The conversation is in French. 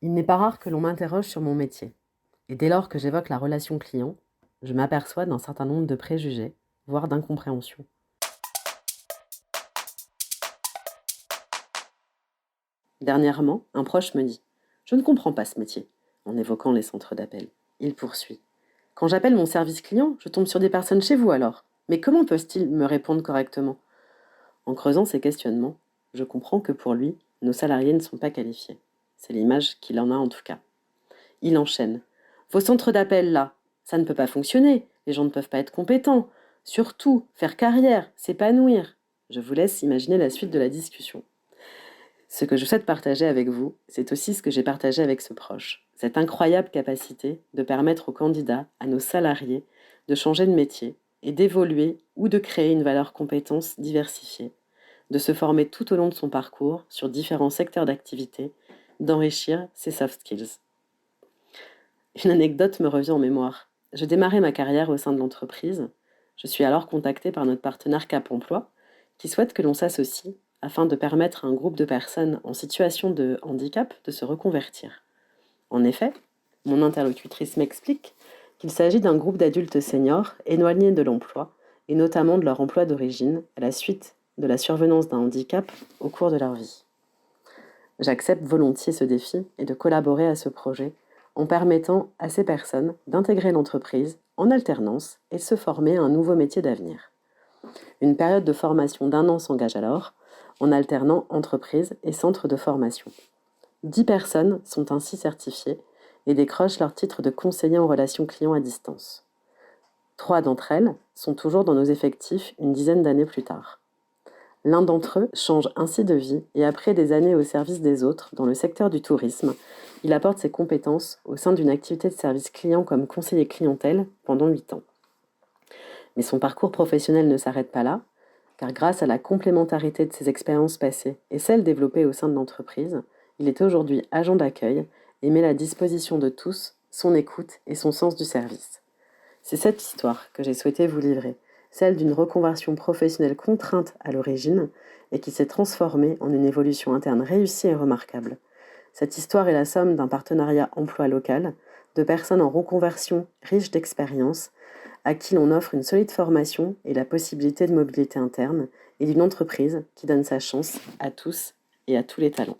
Il n'est pas rare que l'on m'interroge sur mon métier. Et dès lors que j'évoque la relation client, je m'aperçois d'un certain nombre de préjugés, voire d'incompréhensions. Dernièrement, un proche me dit: «Je ne comprends pas ce métier», en évoquant les centres d'appel. Il poursuit: «Quand j'appelle mon service client, je tombe sur des personnes chez vous alors. Mais comment peuvent-ils me répondre correctement?» En creusant ces questionnements, je comprends que pour lui, nos salariés ne sont pas qualifiés. C'est l'image qu'il en a en tout cas. Il enchaîne: «Vos centres d'appel là, ça ne peut pas fonctionner, les gens ne peuvent pas être compétents. Surtout, faire carrière, s'épanouir». Je vous laisse imaginer la suite de la discussion. Ce que je souhaite partager avec vous, c'est aussi ce que j'ai partagé avec ce proche. Cette incroyable capacité de permettre aux candidats, à nos salariés, de changer de métier et d'évoluer ou de créer une valeur compétence diversifiée, de se former tout au long de son parcours sur différents secteurs d'activité, d'enrichir ses soft skills. Une anecdote me revient en mémoire. Je démarrais ma carrière au sein de l'entreprise. Je suis alors contactée par notre partenaire Cap Emploi, qui souhaite que l'on s'associe afin de permettre à un groupe de personnes en situation de handicap de se reconvertir. En effet, mon interlocutrice m'explique qu'il s'agit d'un groupe d'adultes seniors éloignés de l'emploi, et notamment de leur emploi d'origine, à la suite de la survenance d'un handicap au cours de leur vie. J'accepte volontiers ce défi et de collaborer à ce projet en permettant à ces personnes d'intégrer l'entreprise en alternance et de se former à un nouveau métier d'avenir. Une période de formation d'1 an s'engage alors, en alternant entreprise et centre de formation. 10 personnes sont ainsi certifiées et décrochent leur titre de conseiller en relations clients à distance. 3 d'entre elles sont toujours dans nos effectifs une dizaine d'années plus tard. L'un d'entre eux change ainsi de vie et après des années au service des autres dans le secteur du tourisme, il apporte ses compétences au sein d'une activité de service client comme conseiller clientèle pendant 8 ans. Mais son parcours professionnel ne s'arrête pas là, car grâce à la complémentarité de ses expériences passées et celles développées au sein de l'entreprise, il est aujourd'hui agent d'accueil et met à la disposition de tous son écoute et son sens du service. C'est cette histoire que j'ai souhaité vous livrer, celle d'une reconversion professionnelle contrainte à l'origine et qui s'est transformée en une évolution interne réussie et remarquable. Cette histoire est la somme d'un partenariat emploi local, de personnes en reconversion riches d'expériences, à qui l'on offre une solide formation et la possibilité de mobilité interne, et d'une entreprise qui donne sa chance à tous et à tous les talents.